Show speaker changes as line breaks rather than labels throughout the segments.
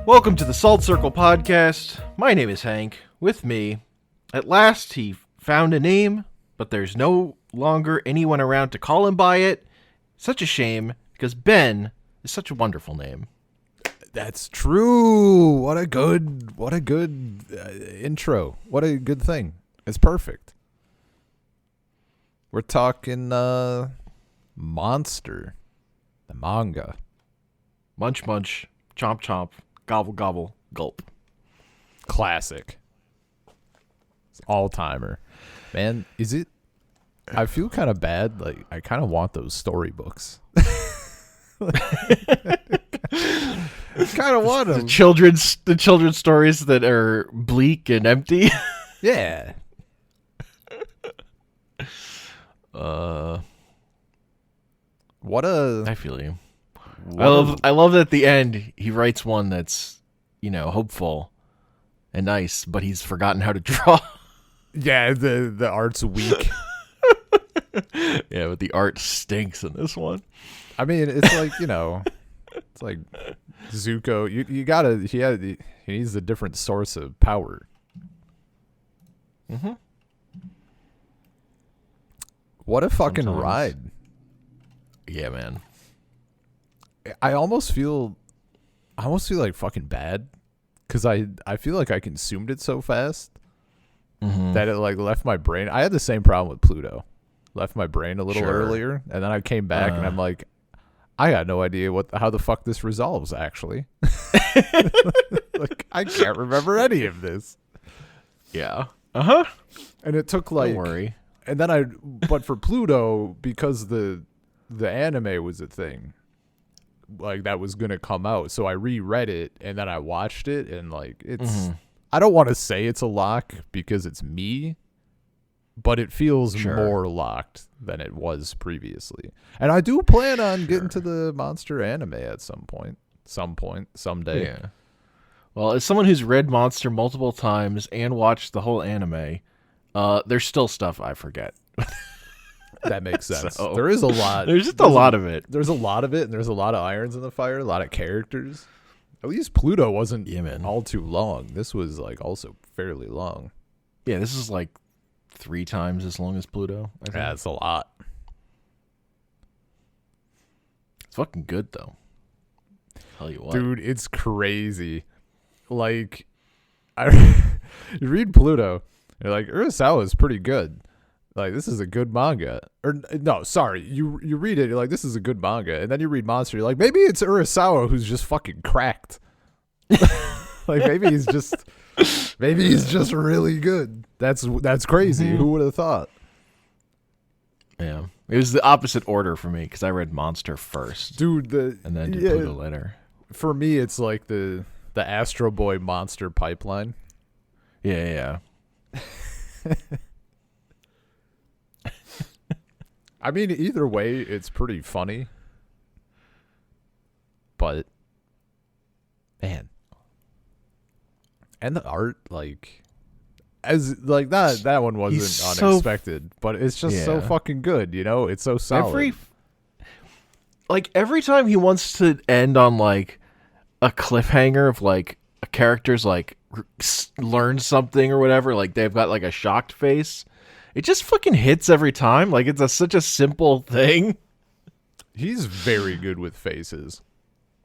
Welcome to the Salt Circle podcast. My name is Hank. With me, at last he found a name, but there's no longer anyone around to call him by it. Such a shame, because Ben is such a wonderful name.
That's true. What a good intro. What a good thing. It's perfect. We're talking Monster, the manga.
Munch, munch, chomp, chomp, gobble, gobble, gulp.
Classic. It's all-timer. Man, is it... I feel kind of bad. Like, I kind of want those storybooks. Kind of want them.
The children's stories that are bleak and empty.
Yeah. What a...
I feel you. I love that at the end he writes one that's, hopeful and nice, but he's forgotten how to draw.
Yeah, the art's weak.
Yeah, but the art stinks in this one.
I mean, it's like, it's like Zuko. You gotta, he needs a different source of power.
Mm-hmm.
What a fucking
Sometimes.
ride.
Yeah, man.
I almost feel like fucking bad because I feel like I consumed it so fast that it like left my brain. I had the same problem with Pluto. Left my brain a little earlier, and then I came back and I'm like, I got no idea how the fuck this resolves actually. Like I can't remember any of this.
Yeah. Uh-huh.
And it took like
Don't worry.
And then but for Pluto, because the anime was a thing, like that was gonna come out, so I reread it and then I watched it, and like it's I don't want to say it's a lock because it's me, but it feels more locked than it was previously. And I do plan on getting to the Monster anime at some point, someday.
Yeah. Well, as someone who's read Monster multiple times and watched the whole anime, there's still stuff I forget.
That makes sense.
So,
there is a lot.
There's just a lot of it.
There's a lot of it, and there's a lot of irons in the fire, a lot of characters. At least Pluto wasn't all too long. This was like also fairly long.
Yeah, this is like 3 times as long as Pluto, I think.
Yeah, it's a lot.
It's fucking good, though. Tell you what.
Dude, it's crazy. Like, you read Pluto, you're like, Urasawa is pretty good. Like, this is a good manga. Or, no, sorry. You read it, you're like, this is a good manga. And then you read Monster, you're like, maybe it's Urasawa who's just fucking cracked. Like, maybe he's just really good. That's crazy. Who would have thought?
Yeah. It was the opposite order for me, because I read Monster first.
Dude,
and then did Pluto later.
For me, it's like the Astro Boy Monster pipeline.
Yeah.
I mean, either way, it's pretty funny. But, man. And the art, like, that one wasn't unexpected, but it's just so fucking good, It's so solid.
Every time he wants to end on, like, a cliffhanger of, like, a character's, like, learn something or whatever, like, they've got, like, a shocked face. It just fucking hits every time. Like, it's such a simple thing.
He's very good with faces.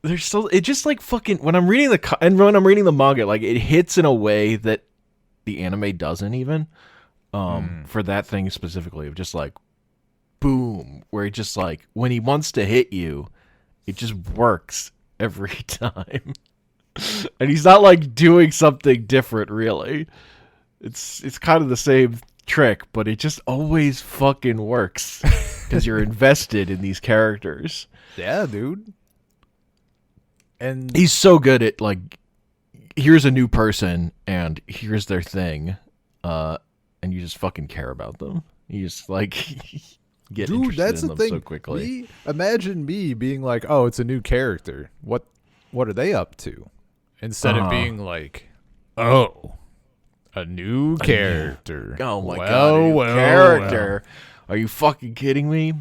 It just like fucking when I'm reading the manga, like it hits in a way that the anime doesn't even. For that thing specifically of just like, boom, where it just like when he wants to hit you, it just works every time. And he's not like doing something different, really. It's kind of the same trick, but it just always fucking works because you're invested in these characters.
Yeah, dude. And
he's so good at like, here's a new person and here's their thing, and you just fucking care about them. You just like get interested in them so quickly.
Imagine me being like, oh, it's a new character. What are they up to? Instead of being like, oh, a new character.
Oh my god, character. Are you fucking kidding me?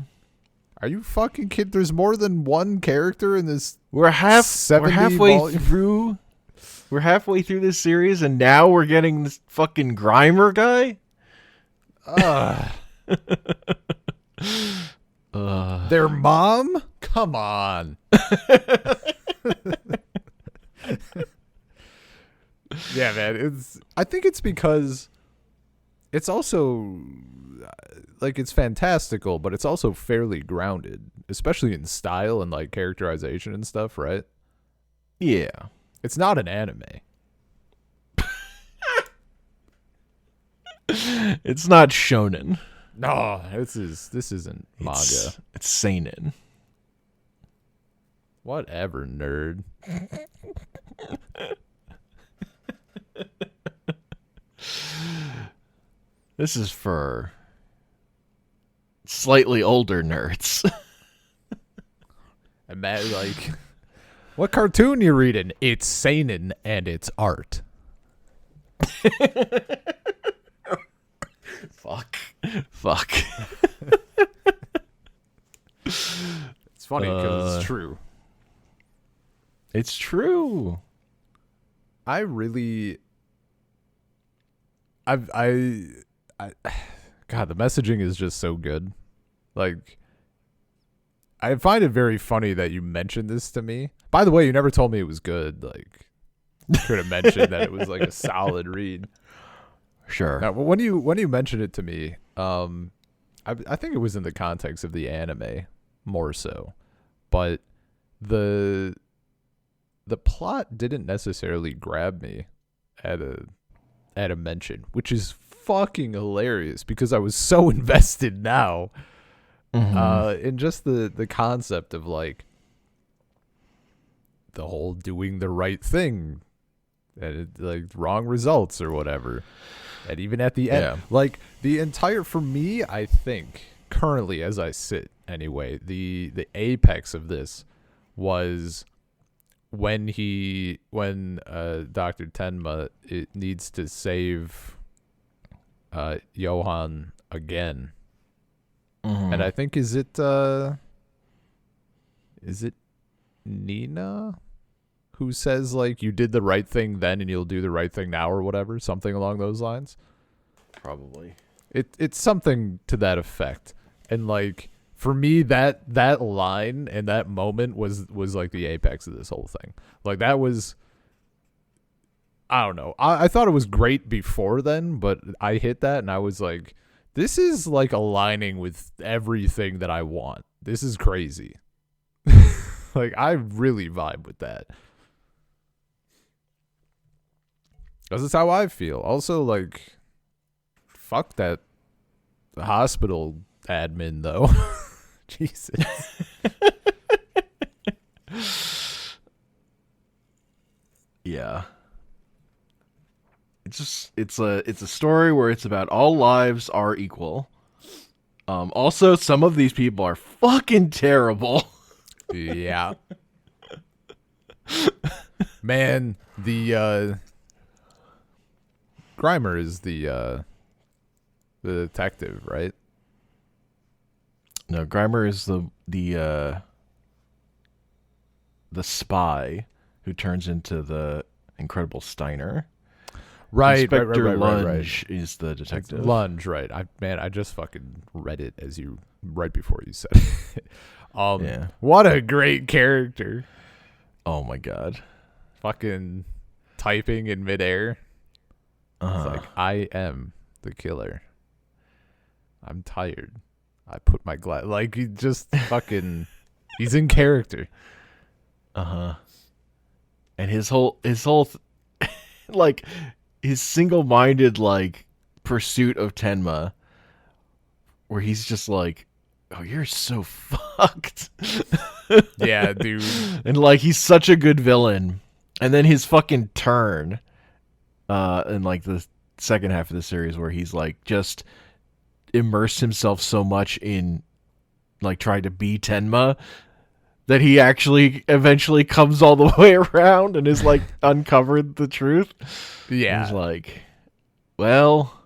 Are you fucking kidding? There's more than one character in this.
We're halfway through We're halfway through this series, and now we're getting this fucking Grimer guy.
Their mom? Come on. Yeah, man. I think it's because it's also like it's fantastical, but it's also fairly grounded, especially in style and like characterization and stuff, right?
Yeah.
It's not an anime.
It's not shonen.
No, this isn't manga.
It's seinen.
Whatever, nerd.
This is for slightly older nerds.
And Matt, like, what cartoon you reading? It's seinen and it's art.
Fuck.
It's funny because it's true.
It's true.
I really, God, the messaging is just so good. Like, I find it very funny that you mentioned this to me. By the way, you never told me it was good. Like, you could have mentioned that it was like a solid read.
Sure.
Now, when you mentioned it to me, I think it was in the context of the anime more so, but the plot didn't necessarily grab me at a mention, which is fucking hilarious because I was so invested now in just the concept of like the whole doing the right thing and like wrong results or whatever. And even at the end, like the entire, for me, I think currently as I sit anyway, the apex of this was when Dr. Tenma needs to save Johan again. And I think is it Nina who says like you did the right thing then and you'll do the right thing now or whatever, something along those lines.
Probably.
It's something to that effect. And like for me that line and that moment was like the apex of this whole thing. Like that was, I don't know. I thought it was great before then, but I hit that and I was like, this is like aligning with everything that I want. This is crazy. Like I really vibe with that. Because it's how I feel. Also, like, fuck that hospital admin, though. Jesus.
Yeah. It's a story where it's about all lives are equal. Also, some of these people are fucking terrible.
Yeah. Man, the Grimer is the detective, right?
No, Grimer is the spy who turns into the Incredible Steiner.
Right,
Inspector
right.
Lunge is the detective.
It's Lunge, right? I just fucking read it right before you said it.
Yeah.
What a great character!
Oh my god.
Fucking typing in midair. It's like, I am the killer. I'm tired. I put my glass. Like, he just fucking. He's in character.
And his whole like his single-minded like pursuit of Tenma, where he's just like, oh, you're so fucked.
Yeah, dude.
And like he's such a good villain. And then his fucking turn in like the second half of the series where he's like just immersed himself so much in like trying to be Tenma that he actually eventually comes all the way around and is like uncovered the truth.
Yeah.
He's like, well,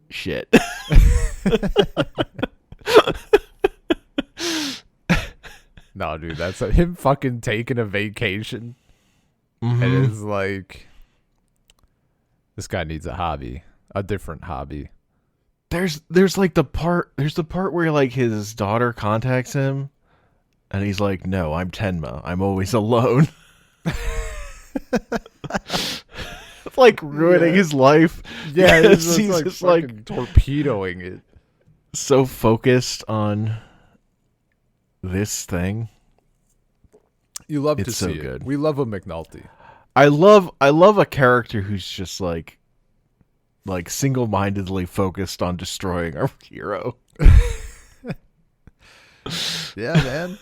shit.
No, dude, that's him fucking taking a vacation. And it's like, this guy needs a hobby, a different hobby.
There's like the part where like his daughter contacts him, and he's like, "No, I'm Tenma. I'm always alone." It's like ruining his life.
Yeah,
he's
like
just
like torpedoing it.
So focused on this thing.
You love to
It's
see
so
it.
good.
We love a McNulty.
I love a character who's just like single-mindedly focused on destroying our hero.
Yeah, man.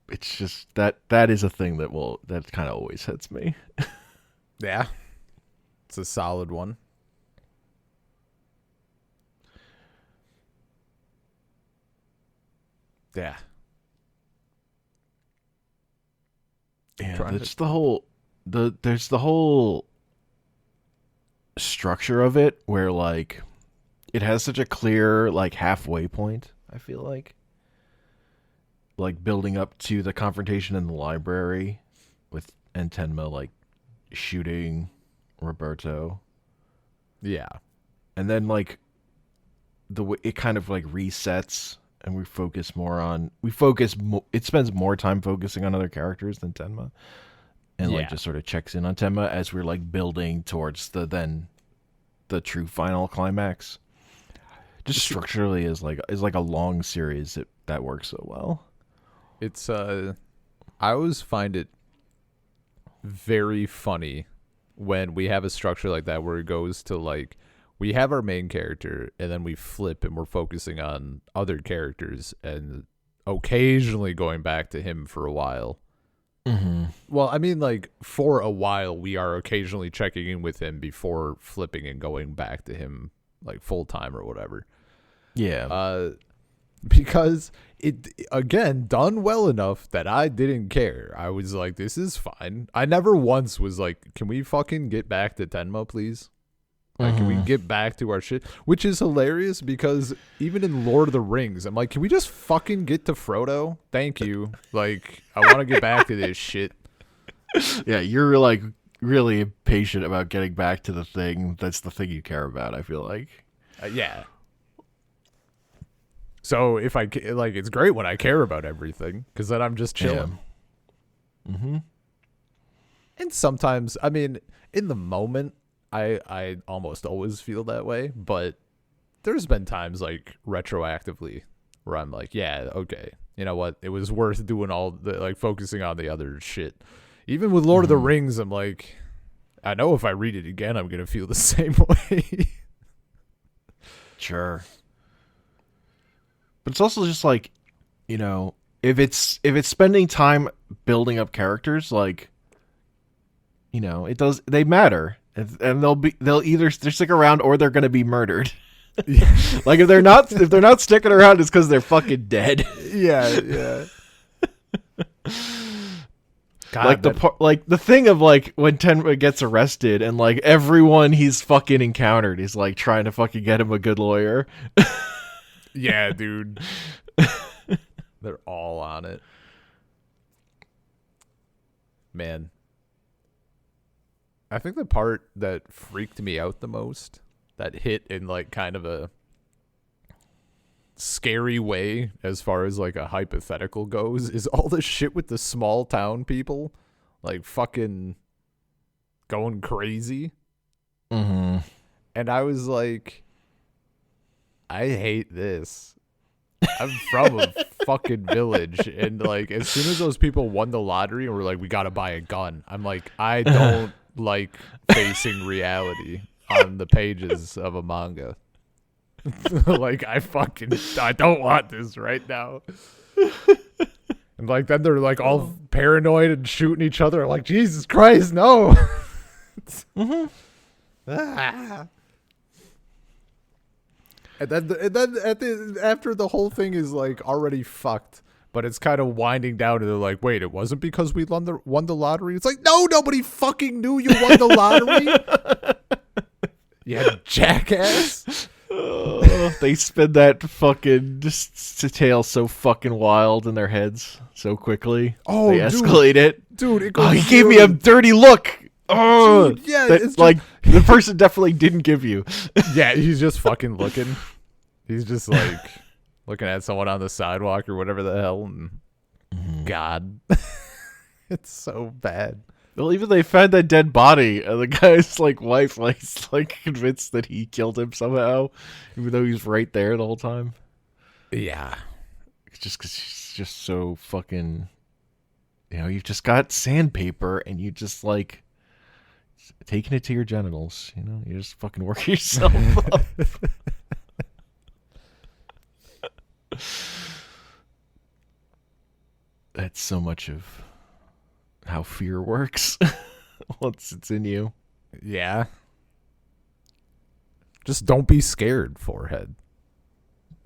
It's just that is a thing that kind of always hits me.
Yeah. It's a solid one. Yeah.
Yeah, it's there's the whole structure of it where like it has such a clear like halfway point, I feel like building up to the confrontation in the library with Tenma like shooting Roberto.
Yeah.
And then like it kind of like resets and it spends more time focusing on other characters than Tenma, and like just sort of checks in on Tenma as we're like building towards the true final climax. Just structurally is like a long series that works so well.
It's I always find it very funny when we have a structure like that where it goes to like, we have our main character and then we flip and we're focusing on other characters and occasionally going back to him for a while.
Mm-hmm.
Well, I mean, like, for a while we are occasionally checking in with him before flipping and going back to him like full time or whatever.
Yeah.
Because it, again, done well enough that I didn't care. I was like, this is fine. I never once was like, can we fucking get back to Tenma, please? Like, can we get back to our shit? Which is hilarious because even in Lord of the Rings, I'm like, can we just fucking get to Frodo? Thank you. Like, I want to get back to this shit.
Yeah, you're like really impatient about getting back to the thing that's the thing you care about, I feel like.
Yeah. So if I like, it's great when I care about everything because then I'm just chilling.
Yeah. Mm-hmm.
And sometimes, I mean, in the moment, I almost always feel that way, but there's been times like retroactively where I'm like, yeah, okay, you know what? It was worth doing all the like focusing on the other shit. Even with Lord of the Rings, I'm like, I know if I read it again, I'm gonna feel the same way.
Sure. But it's also just like, you know, if it's spending time building up characters, like, you know, they matter. And they'll either stick around or they're gonna be murdered. Like if they're not sticking around, it's because they're fucking dead.
Yeah. God,
like the thing of like when Tenma gets arrested and like everyone he's fucking encountered is like trying to fucking get him a good lawyer.
Yeah, dude. They're all on it. Man. I think the part that freaked me out the most, that hit in like kind of a scary way as far as like a hypothetical goes, is all the shit with the small town people like fucking going crazy.
Mm-hmm.
And I was like, I hate this. I'm from a fucking village, and like as soon as those people won the lottery and were like, we gotta buy a gun, I'm like, I don't like facing reality on the pages of a manga. Like I don't want this right now. And like then they're like all paranoid and shooting each other. Like, Jesus Christ, no.
Mm-hmm.
And then after the whole thing is like already fucked, but it's kind of winding down, and they're like, wait, it wasn't because we won the lottery? It's like, no, nobody fucking knew you won the lottery. Yeah, jackass.
They They spin that fucking just tale so fucking wild in their heads so quickly.
Oh,
they escalate it.
Dude, it goes
he gave me a dirty look. Oh,
dude, yeah,
that,
it's
like the person definitely didn't give you.
Yeah, he's just fucking looking. He's just like looking at someone on the sidewalk or whatever the hell. And God, it's so bad.
Well, even they found that dead body, and the guy's like wife, like convinced that he killed him somehow, even though he's right there the whole time.
Yeah,
It's just because she's just so fucking. You've just got sandpaper, and you just like taking it to your genitals. You just fucking work yourself up. That's so much of how fear works once it's in you.
Yeah. Just don't be scared, forehead.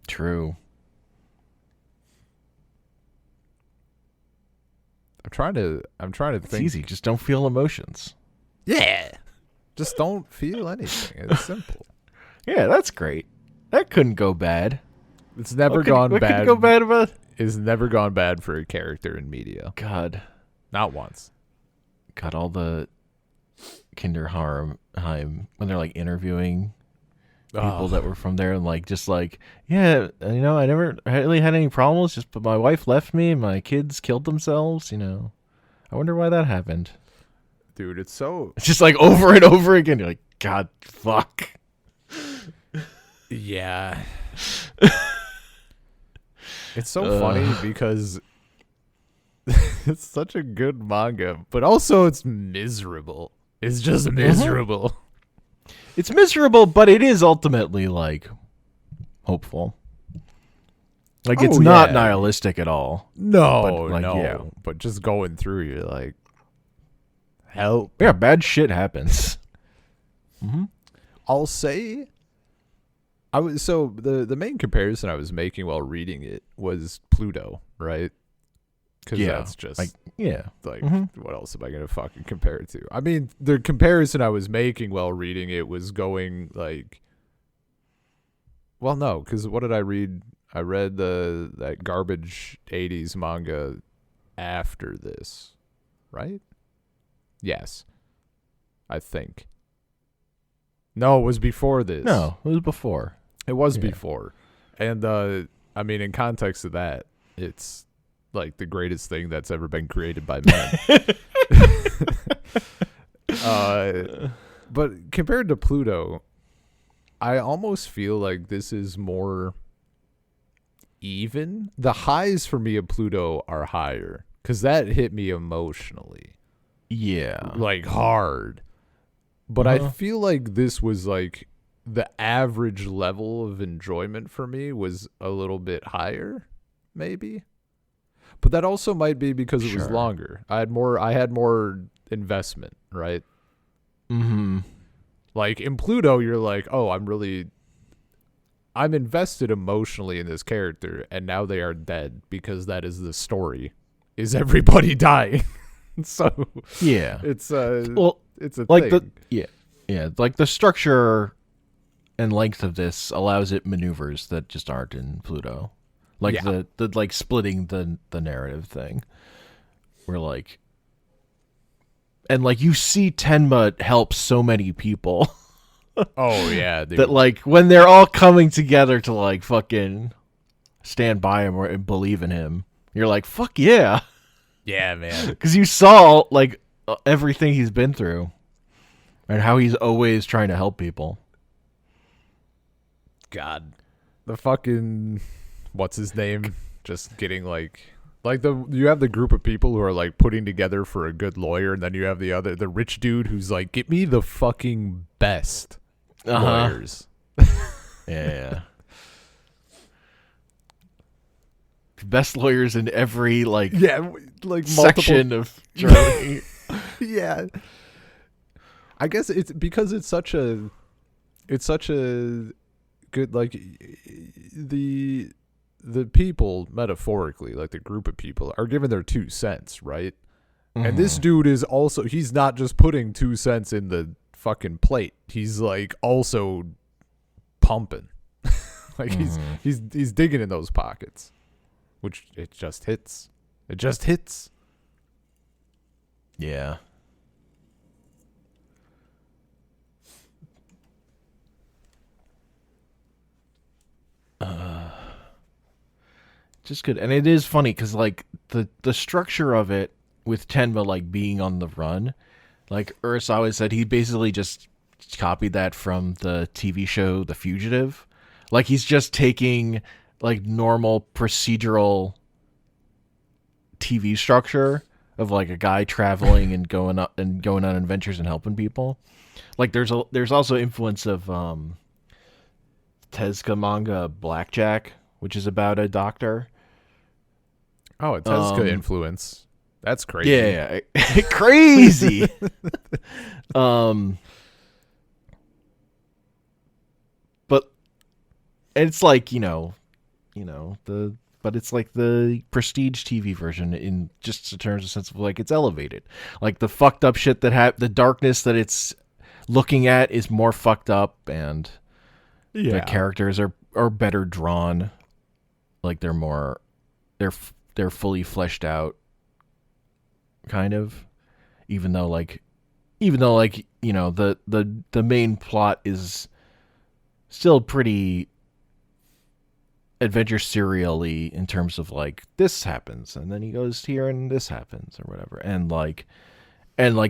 True.
I'm trying to
It's
think.
easy. Just don't feel emotions.
Yeah. Just don't feel anything. It's simple.
Yeah, that's great. That couldn't go bad.
It's never
What
gone
could
bad.
go bad about?
It's never gone bad for a character in media.
God.
Not once.
Got all the Kinderheim when they're like interviewing people that were from there and like just like, yeah, I never really had any problems, but my wife left me and my kids killed themselves, I wonder why that happened.
Dude, it's so...
It's just like over and over again. You're like, God, fuck.
Yeah. It's so funny because it's such a good manga, but also it's miserable. It's just miserable.
It's miserable, but it is ultimately like hopeful. Like it's not nihilistic at all.
No,
But, like,
no.
yeah.
But just going through, you're like, help.
Yeah, bad shit happens.
I'll say, the main comparison I was making while reading it was Pluto, right? Because that's just what else am I gonna fucking compare it to? I mean, the comparison I was making while reading it was going like, well, no, because what did I read? I read that garbage 80s manga after this, right? Yes, I think. No, it was before this.
No, it was before.
It was before. And I mean, in context of that, it's like the greatest thing that's ever been created by man. But compared to Pluto, I almost feel like this is more even. The highs for me of Pluto are higher because that hit me emotionally.
Yeah.
Like hard. But I feel like this was like the average level of enjoyment for me was a little bit higher, maybe. But that also might be because it was longer. I had more investment, right?
Mm-hmm.
Like in Pluto, you're like, oh, I'm invested emotionally in this character, and now they are dead because that is the story. Is everybody dying? So
yeah,
it's it's a
like
thing.
like the structure and length of this allows it maneuvers that just aren't in Pluto. Like the like splitting the narrative thing. Where like and like you see Tenma help so many people.
Oh yeah, dude.
That like when they're all coming together to like fucking stand by him or believe in him, you're like, fuck yeah.
Yeah, man.
Because you saw like everything he's been through and how he's always trying to help people.
God, the fucking what's his name? Just getting like you have the group of people who are like putting together for a good lawyer, and then you have the rich dude who's like, get me the fucking best lawyers.
Yeah. Best lawyers in every like section of Germany.
Yeah. I guess it's because it's such a good like the people metaphorically, like the group of people are given their 2 cents, right? And this dude is also, he's not just putting 2 cents in the fucking plate. He's like also pumping. Like he's digging in those pockets, which it just hits. It just hits.
Yeah. Just good. And it is funny because like the structure of it with Tenma like being on the run, like Urasawa said, he basically just copied that from the TV show The Fugitive. Like he's just taking like normal procedural TV structure of like a guy traveling and going on adventures and helping people. Like there's also influence of Tezuka manga Blackjack, which is about a doctor.
Oh, a Tezuka influence. That's crazy.
Yeah, crazy. But it's like, but it's like the prestige TV version in just in terms of sense of like it's elevated. Like the fucked up shit the darkness that it's looking at is more fucked up, and the characters are better drawn. Like they're fully fleshed out, kind of. Even though the main plot is still pretty adventure serially in terms of like this happens and then he goes here and this happens or whatever, and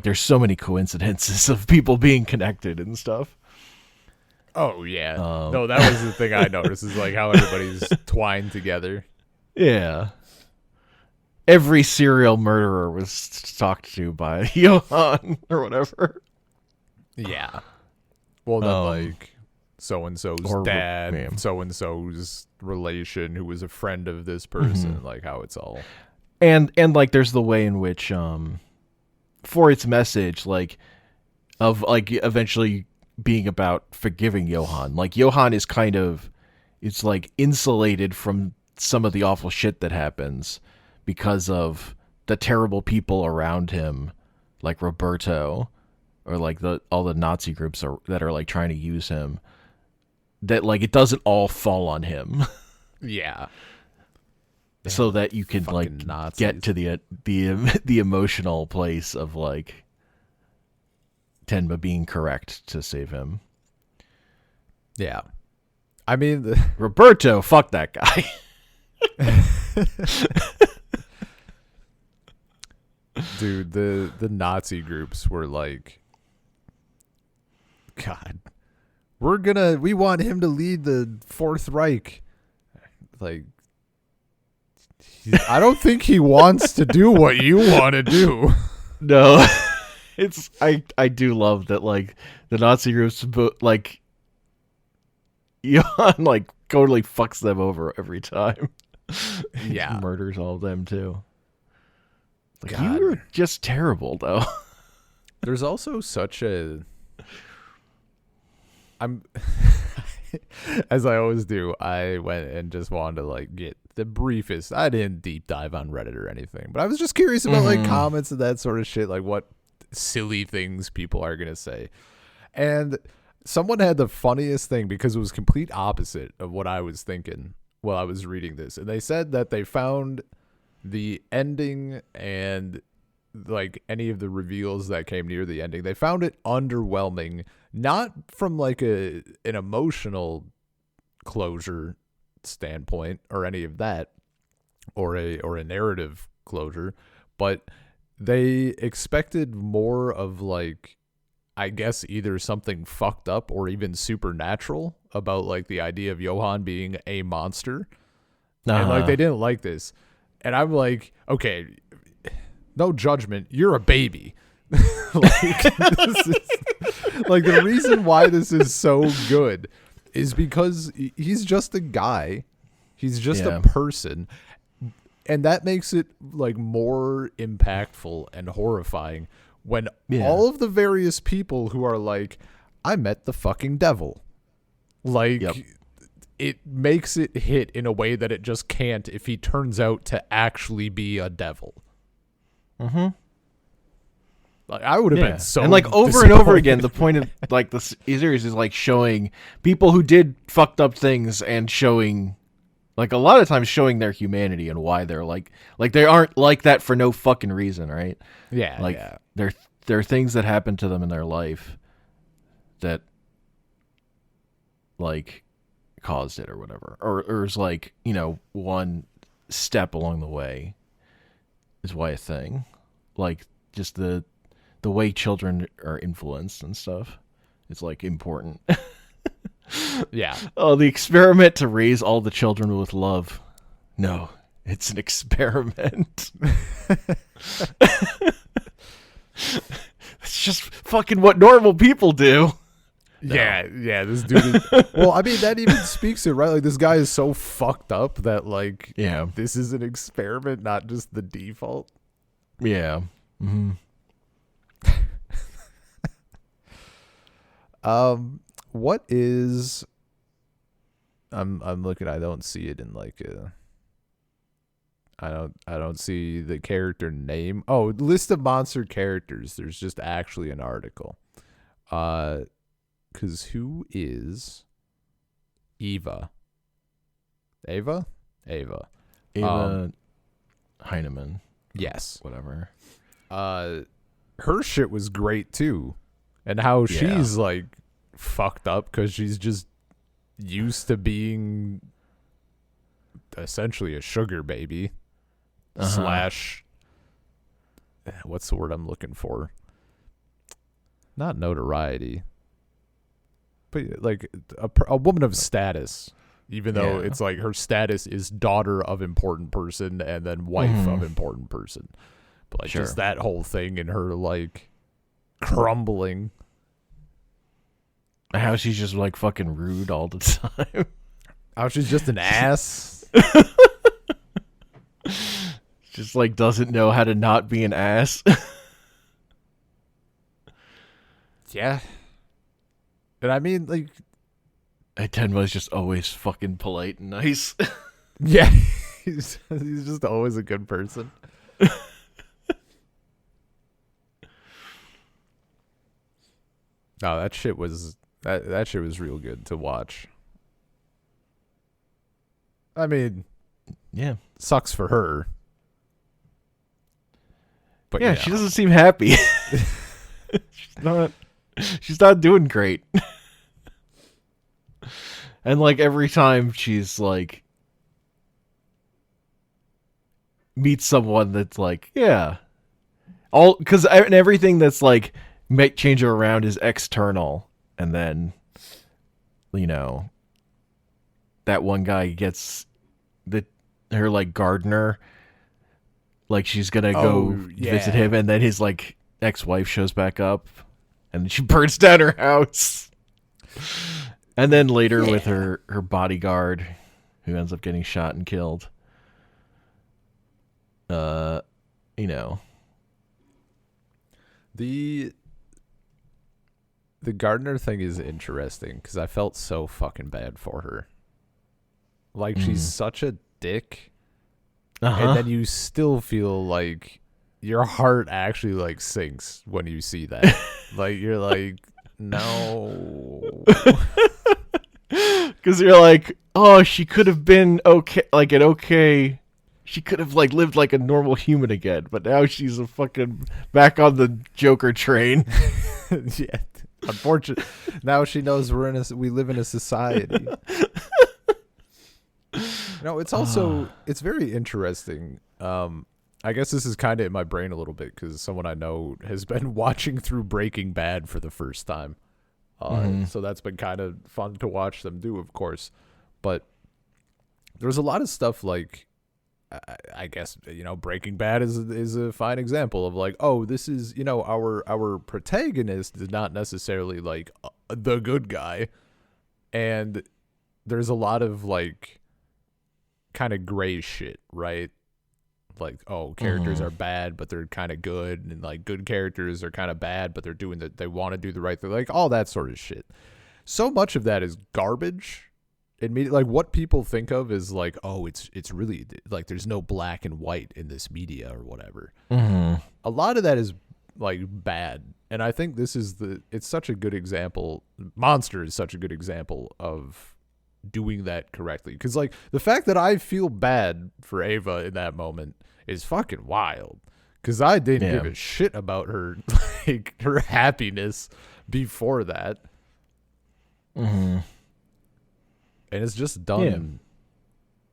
there's so many coincidences of people being connected and stuff.
Oh yeah. No, that was the thing I noticed is like how everybody's twined together.
Yeah. Every serial murderer was talked to by Johan or whatever.
Yeah. Well, then like so-and-so's dad,
yeah.
so-and-so's relation who was a friend of this person, like how it's all.
And like there's the way in which for its message like of like eventually being about forgiving Johan. Like Johan is kind of it's like insulated from some of the awful shit that happens because of the terrible people around him, like Roberto, or like all the Nazi groups that are like trying to use him. That like it doesn't all fall on him.
Yeah.
So that you can like
Nazis.
Get to the emotional place of like Tenma being correct to save him.
Yeah. I mean,
Roberto, fuck that guy.
Dude, the Nazi groups were like, God, we want him to lead the Fourth Reich. Like, I don't think he wants to do what you want to do.
No, I do love that like the Nazi groups like Johan like totally fucks them over every time.
Yeah,
murders all of them too. Like
God.
you were just terrible though.
There's also such a as I always do, I went and just wanted to like get the briefest. I didn't deep dive on Reddit or anything, but I was just curious about like comments and that sort of shit, like what silly things people are gonna say. And someone had the funniest thing because it was complete opposite of what I was thinking while I was reading this. And they said that they found the ending and like any of the reveals that came near the ending, they found it underwhelming, not from like an emotional closure standpoint or any of that, or a narrative closure, but they expected more of like, I guess either something fucked up or even supernatural about like the idea of Johan being a monster. And like they didn't like this. And I'm like, okay, no judgment, you're a baby. Like, this is, like the reason why this is so good is because he's just a guy. He's just a person. And that makes it like more impactful and horrifying when all of the various people who are like, I met the fucking devil. Like, it makes it hit in a way that it just can't if he turns out to actually be a devil. Like I would have been so
and like over and over again. The point of like the series is like showing people who did fucked up things and showing. Like a lot of times showing their humanity and why they're like they aren't like that for no fucking reason, right?
Yeah.
Like
yeah.
there are things that happen to them in their life that like caused it or whatever. Or is like, you know, one step along the way is why a thing. Like just the way children are influenced and stuff is like important.
Yeah.
Oh, the experiment to raise all the children with love. No, it's an experiment. It's just fucking what normal people do. No.
Yeah, this dude is, well, I mean, that even speaks to it, right? Like, this guy is so fucked up that, like, this is an experiment, not just the default.
Yeah. Mm-hmm.
What is... I'm looking, I don't see it in, like, I don't see the character name. Oh, list of monster characters. There's just actually an article. Because who is Eva? Ava
Heinemann.
Yes.
Whatever.
Her shit was great too. And how she's like fucked up because she's just used to being essentially a sugar baby slash, what's the word I'm looking for? Not notoriety, but like a woman of status, even though it's like her status is daughter of important person and then wife of important person. But like just that whole thing and her like crumbling.
How she's just like fucking rude all the time.
How she's just an ass.
Just like doesn't know how to not be an ass.
Yeah. And I mean, like,
Tenma's just always fucking polite and nice.
Yeah. He's just always a good person. No, that shit was that shit was real good to watch. I mean,
yeah,
sucks for her. But
yeah, she doesn't seem happy. She's not doing great. And like every time she's like meets someone that's like, all because everything that's like make change her around is external, and then you know that one guy gets her like gardener, like she's gonna go visit him, and then his like ex-wife shows back up and she burns down her house. And then later with her bodyguard who ends up getting shot and killed. You know.
The gardener thing is interesting because I felt so fucking bad for her. Like she's such a dick. And then you still feel like your heart actually like sinks when you see that. Like you're like, no.
Because you're like, oh, she could have been okay, she could have like lived like a normal human again, but now she's a fucking back on the Joker train.
Yeah, unfortunately, now she knows we live in a society. It's also it's very interesting. I guess this is kind of in my brain a little bit because someone I know has been watching through Breaking Bad for the first time. So that's been kind of fun to watch them do, of course. But there's a lot of stuff like, I guess, Breaking Bad is a fine example of like, oh, this is, our protagonist is not necessarily like the good guy. And there's a lot of like kind of gray shit, right? Like, oh, characters are bad, but they're kind of good, and like good characters are kind of bad, but they want to do the right thing, like all that sort of shit. So much of that is garbage. Like what people think of is like, oh, it's really like there's no black and white in this media or whatever. A lot of that is like bad. And I think it's such a good example. Monster is such a good example of doing that correctly. Because like the fact that I feel bad for Ava in that moment is fucking wild. Because I didn't give a shit about her, like her happiness before that.
Mm-hmm.
And it's just done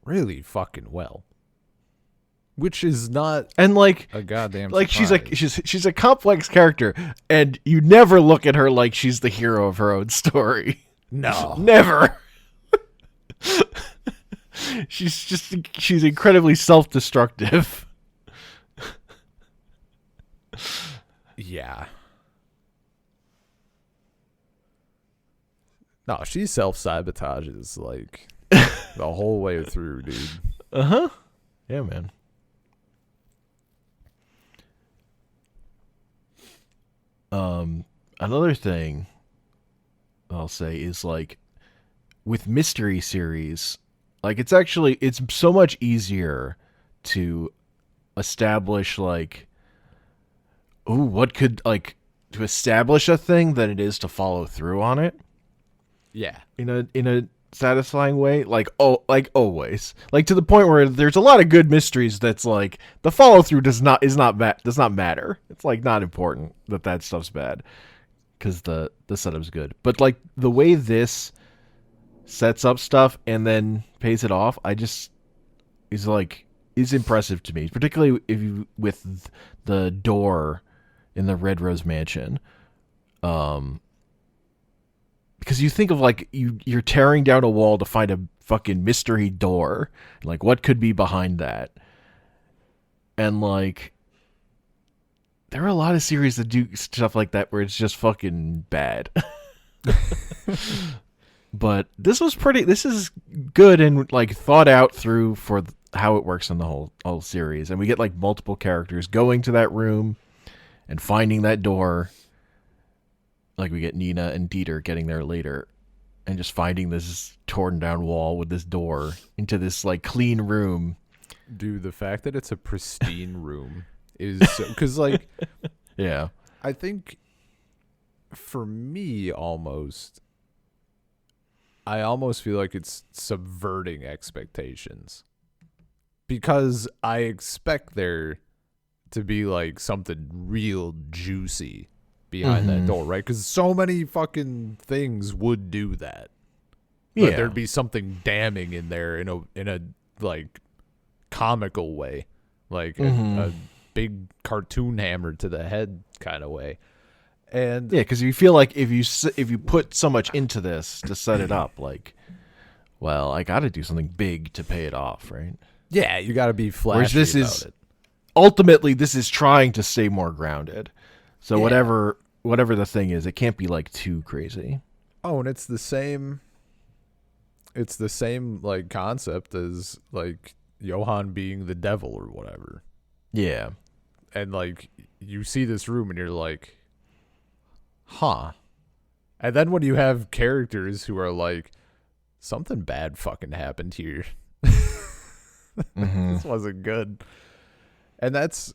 really fucking well. Which is not
and like
a goddamn
like
surprise.
she's a complex character, and you never look at her like she's the hero of her own story.
No.
Never. she's incredibly self-destructive.
Yeah. No, she self-sabotages like the whole way through, dude.
Uh-huh. Yeah, man. Another thing I'll say is like with mystery series, like it's so much easier to establish like, ooh, what could like to establish a thing than it is to follow through on it.
Yeah.
In a satisfying way, like always, like to the point where there's a lot of good mysteries that's like the follow through does not matter. It's like not important that stuff's bad because the setup's good. But like the way this sets up stuff and then pays it off, is impressive to me, particularly with the door in the Red Rose Mansion. Because you think of like you're tearing down a wall to find a fucking mystery door, like what could be behind that, and like there are a lot of series that do stuff like that where it's just fucking bad. But this is good and like thought out through for how it works in the whole series, and we get like multiple characters going to that room and finding that door. Like we get Nina and Dieter getting there later and just finding this torn down wall with this door into this like clean room.
Dude, the fact that it's a pristine room is because like,
yeah,
I think for me I almost feel like it's subverting expectations because I expect there to be like something real juicy behind that door, right? Because so many fucking things would do that.
Yeah,
but there'd be something damning in there in a like comical way, like a big cartoon hammer to the head kind of way. And
yeah, because you feel like if you put so much into this to set it up, like, well, I got to do something big to pay it off, right?
yeah, you got to be flashy
Whereas this
about
is
it.
ultimately this is trying to stay more grounded. So
Yeah.
whatever the thing is, it can't be like too crazy.
Oh, and it's the same like concept as like Johann being the devil or whatever.
Yeah.
And like you see this room and you're like, huh. And then when you have characters who are like, something bad fucking happened here. This wasn't good. And that's,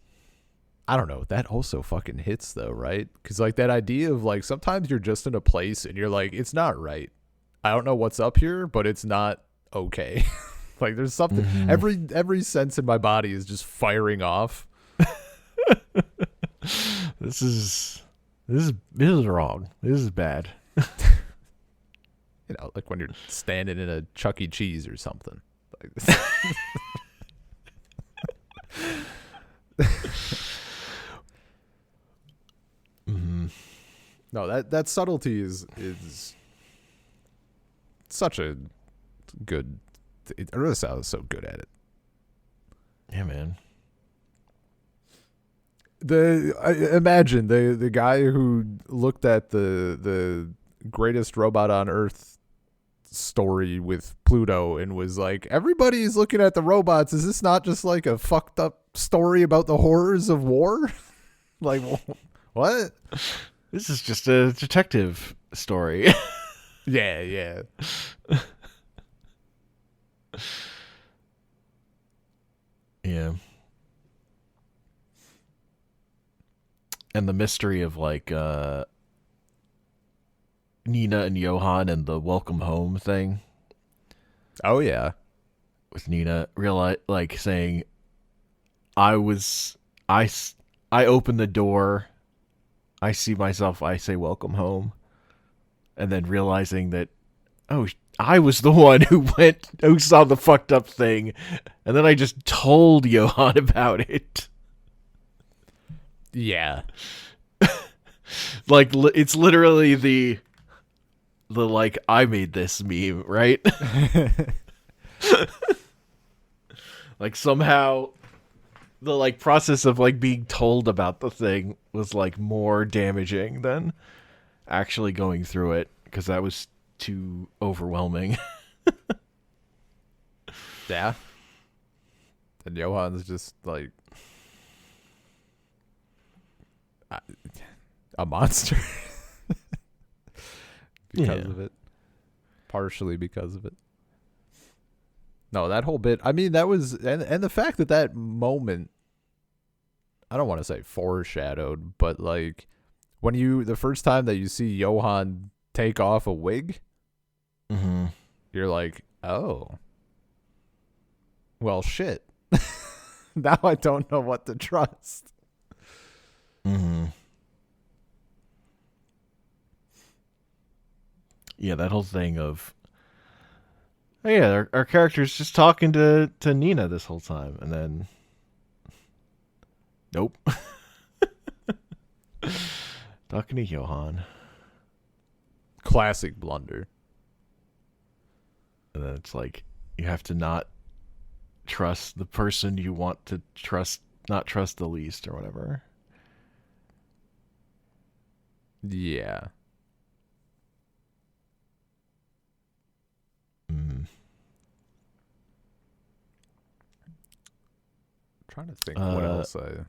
I don't know, that also fucking hits though, right? Because like that idea of like sometimes you're just in a place and you're like, it's not right. I don't know what's up here, but it's not okay. Like there's something, every sense in my body is just firing off.
This is wrong. This is bad.
You know, like when you're standing in a Chuck E. Cheese or something. Like this. No, that subtlety is such a good. Urasawa is so good at it.
Yeah, man.
Imagine the guy who looked at the greatest robot on Earth story with Pluto and was like, everybody's looking at the robots. Is this not just like a fucked up story about the horrors of war? Like, what?
This is just a detective story.
Yeah.
Yeah. and the mystery of like Nina and Johan and the welcome home thing
Oh yeah.
with Nina like saying I was I opened the door, I see myself, I say welcome home, and then realizing that oh, I was the one who saw the fucked up thing, and then I just told Johan about it.
Yeah.
Like it's literally the like I made this meme, right? Like somehow the like process of like being told about the thing was like more damaging than actually going through it because that was too overwhelming.
Yeah. And Johan's just like a monster because of it. Partially because of it. No, that whole bit. I mean, that was and the fact that that moment, I don't want to say foreshadowed, but like when the first time that you see Johan take off a wig, you're like, oh, well, shit. Now I don't know what to trust.
Yeah, that whole thing of oh yeah, our character's just talking to Nina this whole time, and then nope, talking to Johan,
Classic blunder.
and then it's like you have to not trust the person you want to trust, not trust the least, or whatever.
Yeah. Trying to think what else I.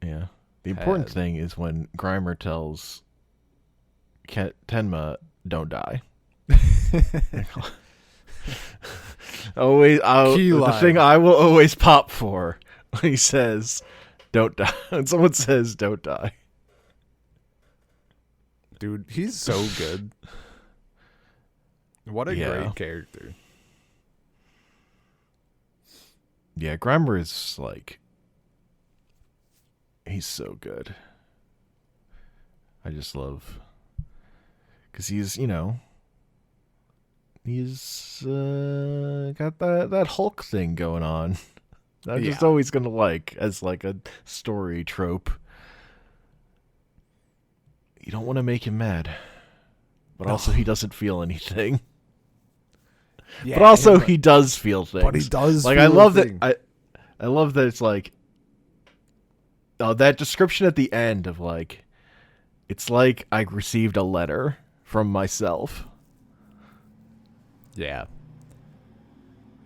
Yeah. The important
had.
thing is when Grimer tells Tenma, "Don't die." Always,
Key
the
line.
thing I will always pop for when he says, "Don't die." When someone says, "Don't die,"
Dude, he's so good. What a
Yeah.
great character.
Yeah, Grimer is like, he's so good. I just love, because he's, he's got that Hulk thing going on. I'm just always gonna like as like a story trope. You don't want to make him mad, but also he doesn't feel anything.
Yeah,
but also he does feel things.
But he does.
Like
feel
I love
a thing.
that. I love that it's like, oh, that description at the end of like, it's like I received a letter from myself.
Yeah.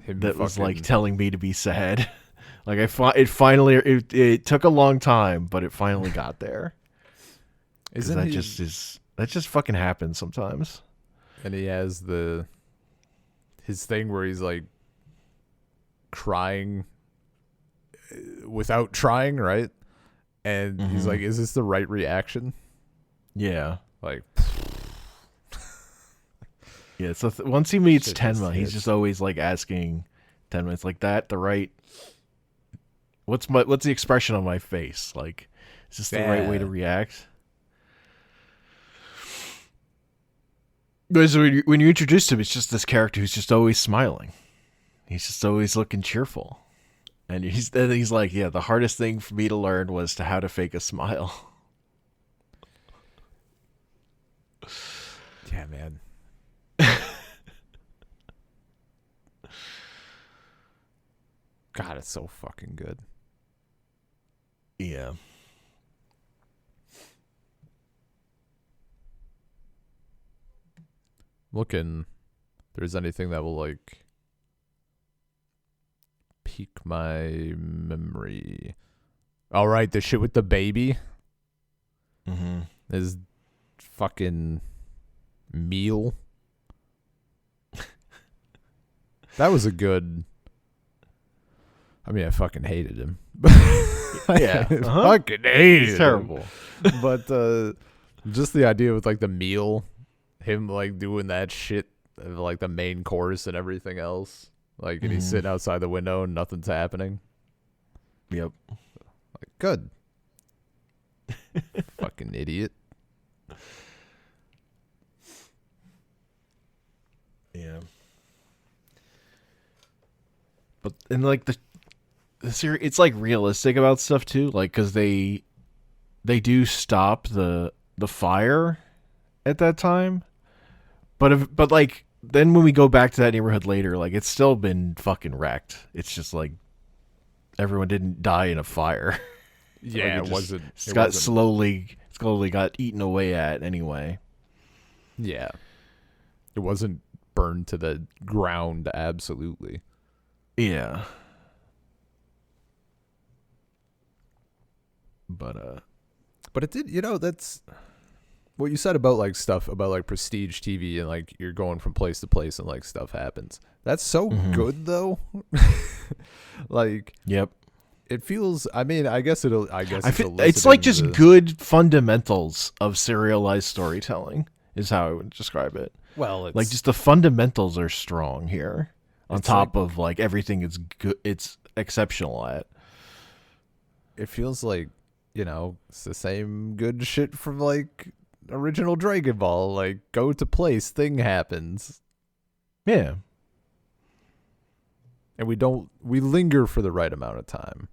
That was like telling me to be sad. Like it took a long time, but it finally got there.
Isn't
that just fucking happens sometimes.
And he has his thing where he's like crying without trying, right? And he's like, is this the right reaction?
Yeah.
Like
yeah, so once he meets Tenma, he's just always like asking Tenma, it's like that the right what's the expression on my face? Like, is this the right way to react? Because when you introduce him, it's just this character who's just always smiling. He's just always looking cheerful. And he's like, yeah, the hardest thing for me to learn was how to fake a smile.
Yeah, man. God, it's so fucking good.
Yeah.
Looking, if there's anything that will like pique my memory. All right, the shit with the baby. Is fucking meal. That was a good. I mean, I fucking hated him.
Yeah.
Fucking hated
It's terrible.
him. But just the idea with like the meal, him like doing that shit, like the main course and everything else. Like, and he's sitting outside the window and nothing's happening.
Yep.
Like, good. Fucking idiot.
Yeah. But and like the series, it's like realistic about stuff too, like because they do stop the fire at that time, but like then when we go back to that neighborhood later, like it's still been fucking wrecked. It's just like everyone didn't die in a fire.
Yeah,
like
it wasn't.
It got slowly got eaten away at anyway.
Yeah, it wasn't burned to the ground. Absolutely.
Yeah. But
it did. You know, that's what you said about like stuff about like prestige TV and like you're going from place to place and like stuff happens. That's so good though. Like,
yep.
It feels. I mean, I guess
it's like just good fundamentals of serialized storytelling is how I would describe it.
Well, it's
like just the fundamentals are strong here on top of like everything is good. It's exceptional at.
It feels like, you know, it's the same good shit from like original Dragon Ball. Like, go to place, thing happens.
Yeah.
And we linger for the right amount of time.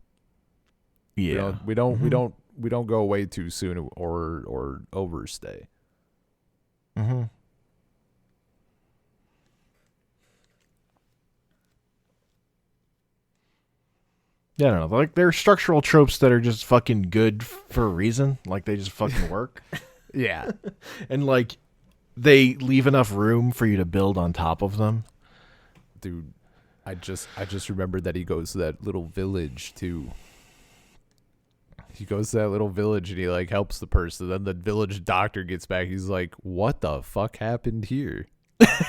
Yeah.
We don't go away too soon or overstay.
Mm-hmm. Yeah, I don't know. Like, there are structural tropes that are just fucking good for a reason. Like, they just fucking work.
Yeah.
And, like, they leave enough room for you to build on top of them.
Dude, I just remembered that he goes to that little village, too. He goes to that little village and he, like, helps the person. Then the village doctor gets back. He's like, what the fuck happened here?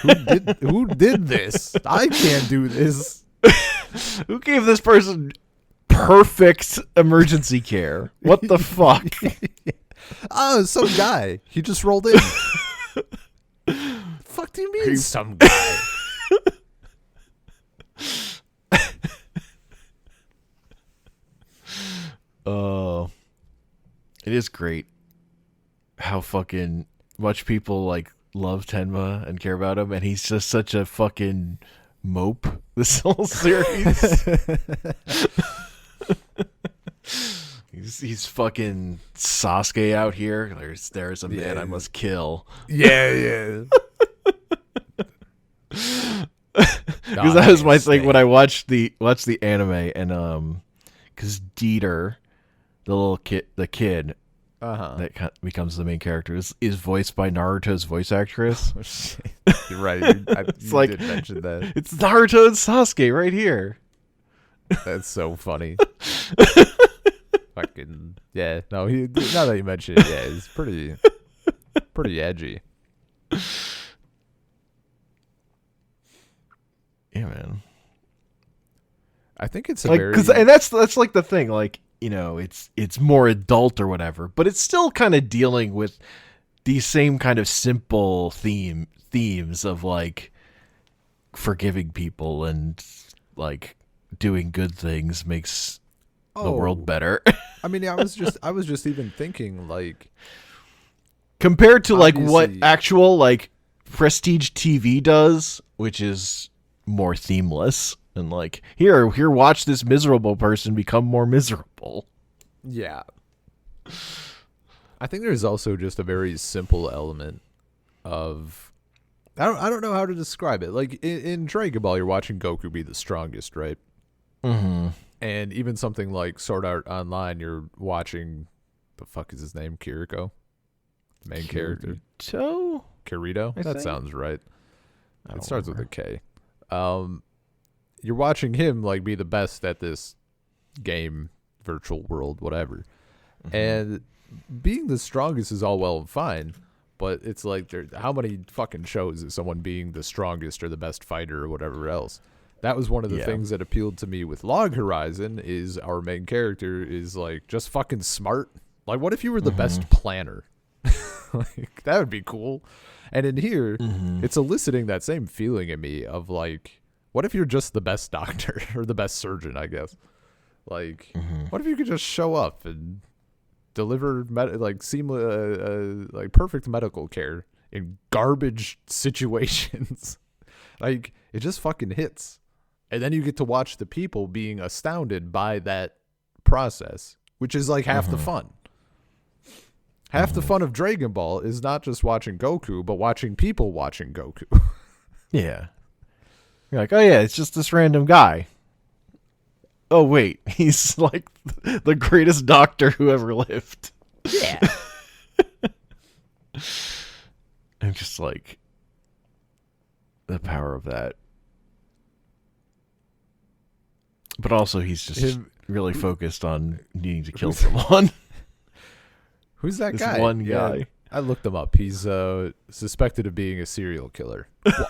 Who did this? I can't do this.
Who gave this person perfect emergency care? What the fuck?
Oh, some guy. He just rolled in. Fuck do you mean some guy?
It is great how fucking much people like love Tenma and care about him, and he's just such a fucking mope this whole series. he's fucking Sasuke out here. There's a man I must kill.
Yeah.
Because that was my thing when I watched the anime, and because Dieter, the kid that becomes the main character, is voiced by Naruto's voice actress.
Oh, shit. You're right.
It's like,
did mention that.
It's Naruto and Sasuke right here.
That's so funny. Fucking yeah. No, now that you mention it, yeah, he's pretty edgy.
Yeah, man.
I think it's
and that's like the thing, like, you know, it's more adult or whatever, but it's still kind of dealing with these same kind of simple themes of like forgiving people and like doing good things makes the world better.
I mean, I was just even thinking, like,
compared to like what actual like prestige TV does, which is more themeless. And like, here, watch this miserable person become more miserable.
Yeah. I think there's also just a very simple element of, I don't know how to describe it. Like in Dragon Ball, you're watching Goku be the strongest, right?
Mm-hmm.
And even something like Sword Art Online, you're watching, the fuck is his name? Kiriko? The main character. Kirito? That sounds right. It starts with a K. You're watching him like be the best at this game, virtual world, whatever. Mm-hmm. And being the strongest is all well and fine, but it's like, how many fucking shows is someone being the strongest or the best fighter or whatever else? That was one of the things that appealed to me with Log Horizon is our main character is like just fucking smart. Like, what if you were the best planner? Like, that would be cool. And in here, it's eliciting that same feeling in me of like, what if you're just the best doctor or the best surgeon, I guess? Like, what if you could just show up and deliver seamless, like perfect medical care in garbage situations? Like, it just fucking hits. And then you get to watch the people being astounded by that process, which is like half the fun. Half the fun of Dragon Ball is not just watching Goku, but watching people watching Goku.
Yeah. You're like, oh yeah, it's just this random guy. Oh wait, he's like the greatest doctor who ever lived.
Yeah.
And just like the power of that. But also he's just really focused on needing to kill someone.
Who's that
this
guy?
One guy.
Yeah, I looked him up. He's suspected of being a serial killer.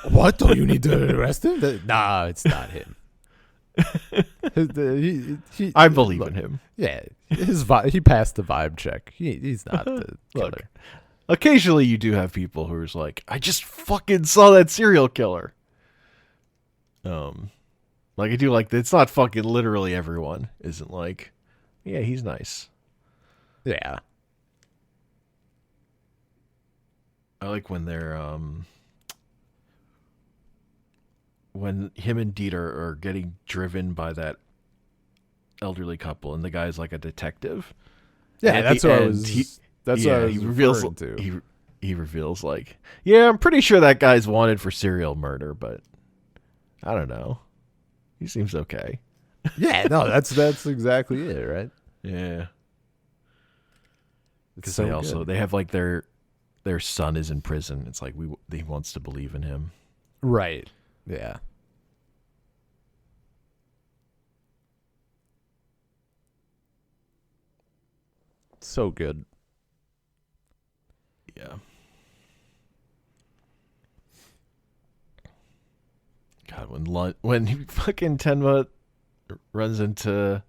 What? Don't you need to arrest him? Nah, it's not him.
I believe in him.
Yeah, he passed the vibe check. He's not the killer.
Look, occasionally you do have people who are just like, I just fucking saw that serial killer. Like I do like it's not fucking literally everyone isn't like, yeah, he's nice.
Yeah.
I like when they're when him and Dieter are getting driven by that elderly couple and the guy's like a detective.
Yeah, that's what I was
reveals
referring to.
He reveals like, yeah, I'm pretty sure that guy's wanted for serial murder, but I don't know. He seems okay.
Yeah, no, that's exactly it, right?
Yeah. Because
so
they have like their son is in prison. It's like he wants to believe in him.
Right. Yeah. So good.
Yeah. God, when fucking Tenma runs into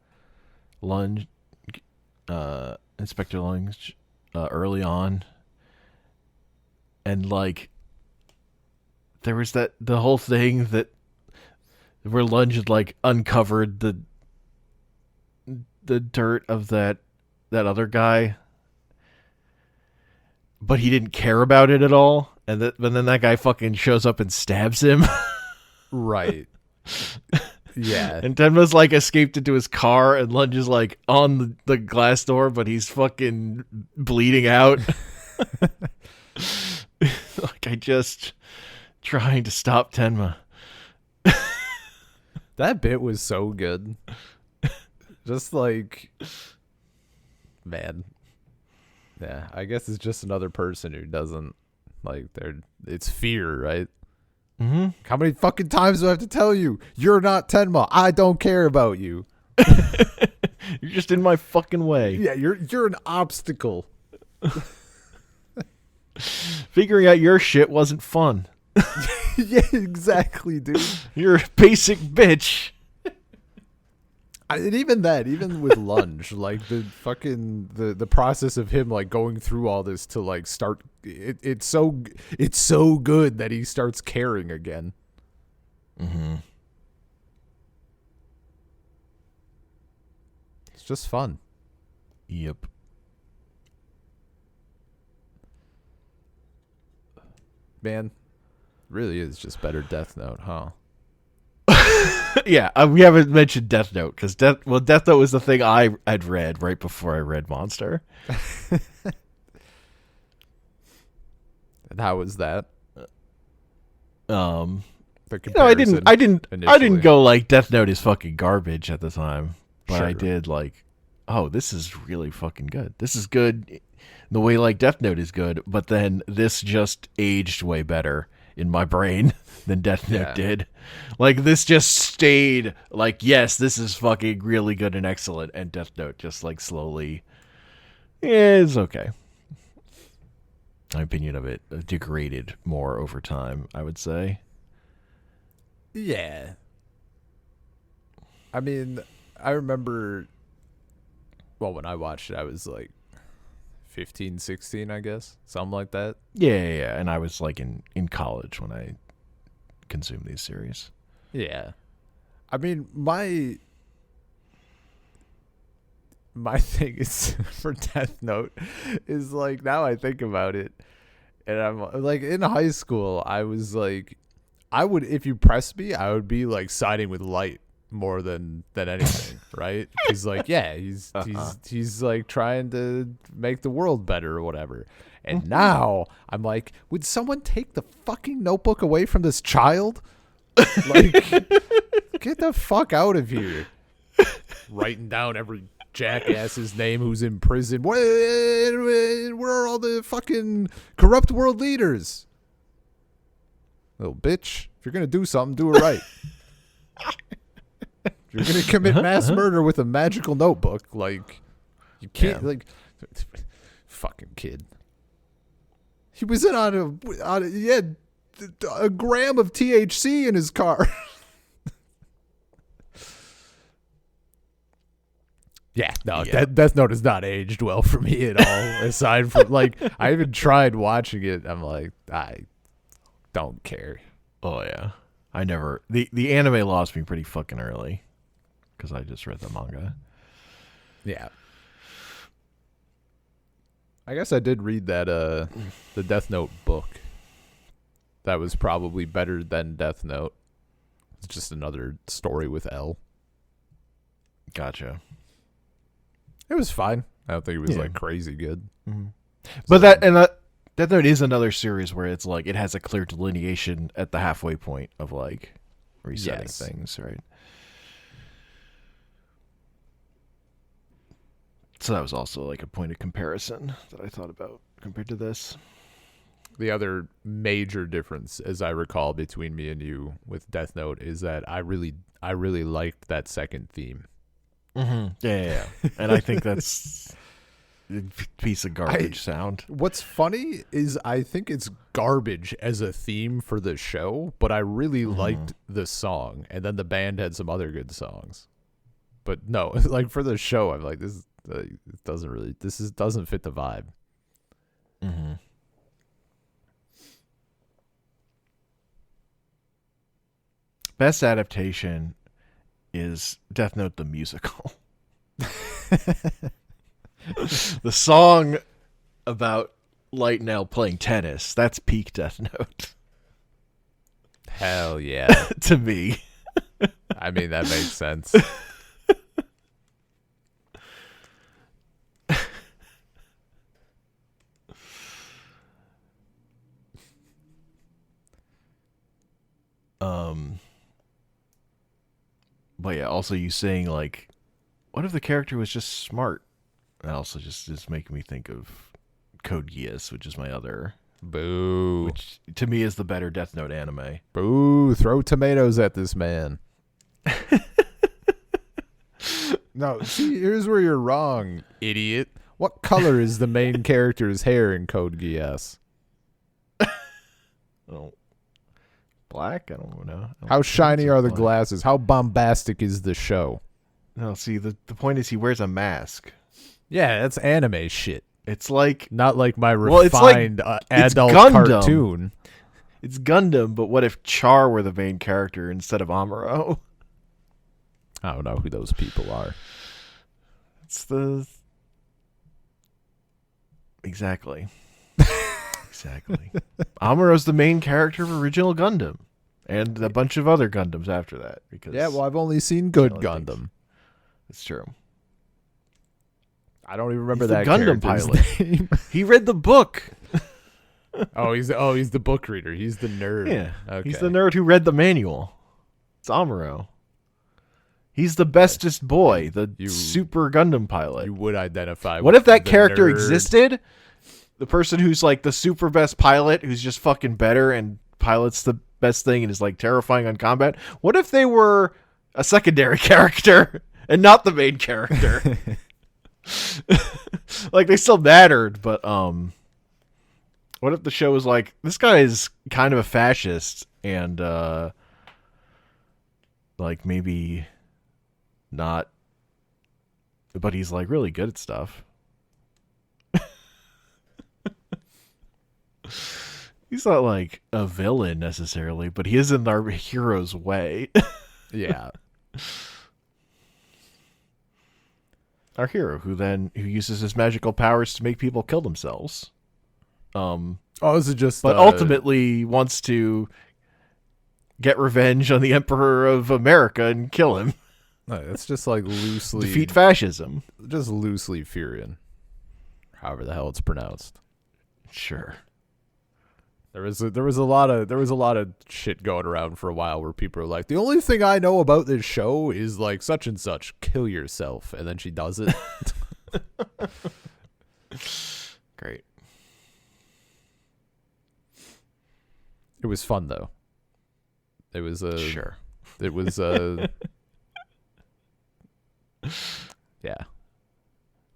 Inspector Lunge early on, and like there was the whole thing that where Lunge had like uncovered the dirt of that other guy, but he didn't care about it at all, but then that guy fucking shows up and stabs him.
Right. Yeah.
And Tenma's like escaped into his car and Lunge is like on the glass door, but he's fucking bleeding out. Like I just trying to stop Tenma.
That bit was so good. Just like, man. Yeah, I guess it's just another person who doesn't like it's fear, right?
Mm-hmm.
How many fucking times do I have to tell you? You're not Tenma. I don't care about you.
You're just in my fucking way.
Yeah, you're an obstacle.
Figuring out your shit wasn't fun.
Yeah, exactly, dude.
You're a basic bitch.
And even with Lunge, like the fucking the process of him like going through all this to like start it's so good that he starts caring again.
Mm-hmm.
It's just fun.
Yep.
Man, really is just better Death Note, huh?
Yeah, we haven't mentioned Death Note because Death Note was the thing I'd read right before I read Monster.
And how was that?
I didn't go like Death Note is fucking garbage at the time, but
Sure.
I did like, oh, this is really fucking good. This is good the way like Death Note is good, but then this just aged way better in my brain than Death Note did. Like this just stayed like, yes, this is fucking really good and excellent, and Death Note just like slowly is okay. My opinion of it degraded more over time, I would say.
Yeah. I mean, I remember, well, when I watched it, I was like 15, 16, I guess. Something like that.
Yeah. And I was like in college when I consumed these series.
Yeah. I mean, my thing is for Death Note is like, now I think about it, and I'm like, in high school, I was like, I would, if you press me, I would be like siding with Light more than anything, right? Because like, yeah, he's like trying to make the world better or whatever. And now I'm like, would someone take the fucking notebook away from this child? Like, get the fuck out of here. Writing down every jackass's name who's in prison. Where are all the fucking corrupt world leaders? Little bitch. If you're going to do something, do it right. If you're going to commit mass murder with a magical notebook, like, you can't, like, fucking kid. He was he had a gram of THC in his car. Yeah, no,
Yeah.
Death Note has not aged well for me at all. Aside from, like, I even tried watching it. I'm like, I don't care.
Oh yeah, I never. The anime lost me pretty fucking early because I just read the manga.
Yeah. I guess I did read that the Death Note book. That was probably better than Death Note. It's just another story with L.
Gotcha.
It was fine. I don't think it was like crazy good.
Mm-hmm. But Death Note is another series where it's like it has a clear delineation at the halfway point of like resetting things, right? So that was also like a point of comparison that I thought about compared to this.
The other major difference, as I recall, between me and you with Death Note is that I really liked that second theme.
Mm-hmm. Yeah. And I think that's a piece of garbage sound.
What's funny is I think it's garbage as a theme for the show, but I really liked the song, and then the band had some other good songs. But no, like for the show, I'm like, this doesn't fit the vibe.
Mm-hmm. Best adaptation is Death Note the musical. The song about Light and L playing tennis, that's peak Death Note.
Hell yeah.
To me.
I mean, that makes sense.
But yeah, also you saying like, what if the character was just smart? And also just making me think of Code Geass, which is my other
Boo.
which to me is the better Death Note anime.
Boo, throw tomatoes at this man. No, see, here's where you're wrong, idiot. What color is the main character's hair in Code Geass?
Oh, black? I don't know.
How shiny are the glasses? How bombastic is the show?
No, see, the point is he wears a mask.
Yeah, that's anime shit.
It's like...
Not like my
it's like-
refined
it's
adult
Gundam.
cartoon.
It's Gundam, but what if Char were the main character instead of Amuro?
I don't know who those people are.
It's the... Exactly. Exactly. Amuro's the main character of original Gundam. And a bunch of other Gundams after that. Because
Yeah, well, I've only seen Good
Only things.
Gundam.
It's true.
I don't even remember
He's the
that
Gundam
character's
pilot.
name.
He read the book.
he's the book reader. He's the nerd.
Yeah.
Okay.
He's the nerd who read the manual. It's Amuro. He's the bestest boy, the super Gundam pilot.
You would identify
What
with
if that
the
character
nerd.
existed? The person who's like the super best pilot, who's just fucking better and pilots the best thing and is like terrifying on combat. What if they were a secondary character and not the main character? Like they still mattered, but what if the show was like, this guy is kind of a fascist and like maybe not, but he's like really good at stuff. He's not like a villain necessarily, but he is in our hero's way.
Yeah.
Our hero, who uses his magical powers to make people kill themselves.
Is it just?
But ultimately wants to get revenge on the Emperor of America and kill him.
No, it's just like loosely
defeat fascism.
Just loosely Furion, however the hell it's pronounced.
Sure.
There was a lot of shit going around for a while where people are like, the only thing I know about this show is like such and such, kill yourself, and then she does it.
Great.
It was fun though. It was
sure.
It was yeah.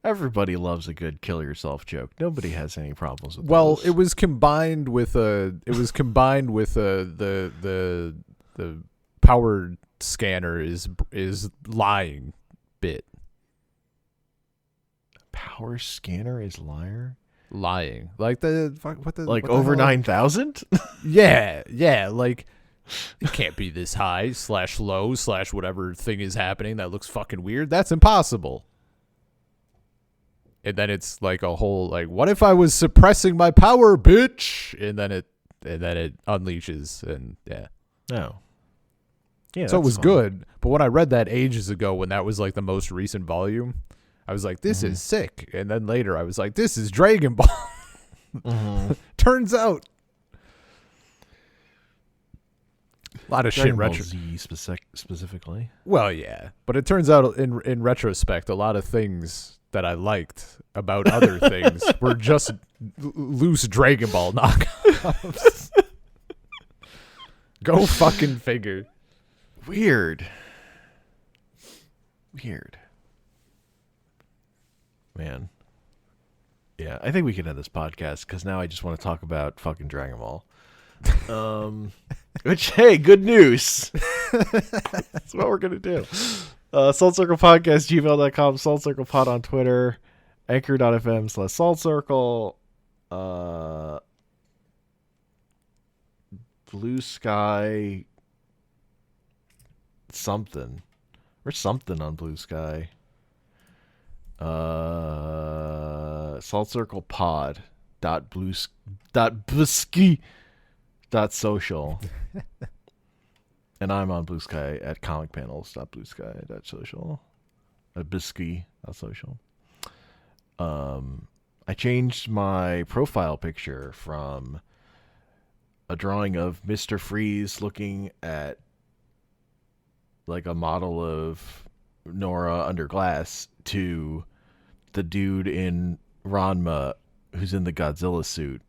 Everybody loves a good kill yourself joke. Nobody has any problems with
Well,
those.
it was combined with the power scanner is lying bit.
Power scanner is lying.
Like
what
the
over
hell?
9,000?
Yeah, like it can't be this high / low / whatever thing is happening that looks fucking weird. That's impossible. And then it's like a whole like, what if I was suppressing my power, bitch? And then it unleashes, and yeah.
No. Yeah.
So it was
fun.
good, but when I read that ages ago, when that was like the most recent volume, I was like, this is sick. And then later I was like, this is Dragon Ball. Turns out. A lot of
Dragon
shit
Ball
retro.
Z specifically.
Well, yeah, but it turns out in retrospect, a lot of things that I liked about other things were just loose Dragon Ball knockoffs. Go fucking figure.
Weird. Man. Yeah, I think we can end this podcast because now I just want to talk about fucking Dragon Ball. Which, hey, good news. That's what we're going to do. SaltCirclePodcast, gmail.com, SaltCirclePod on Twitter, anchor.fm/SaltCircle, Bluesky, something. We're something on Bluesky. saltcirclepod.bsky.social. And I'm on Bluesky at comicpanels.bluesky.social. Bluesky.social. I changed my profile picture from a drawing of Mr. Freeze looking at like a model of Nora under glass to the dude in Ranma who's in the Godzilla suit.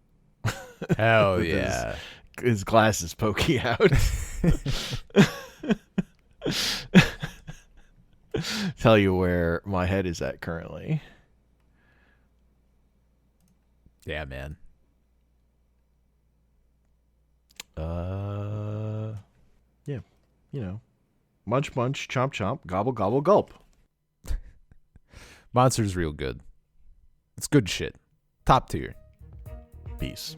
Hell yeah.
His glasses poking out. Tell you where my head is at currently.
Yeah, man.
Yeah, you know, munch, munch, chomp, chomp, gobble, gobble, gulp.
Monster's real good. It's good shit. Top tier.
Peace.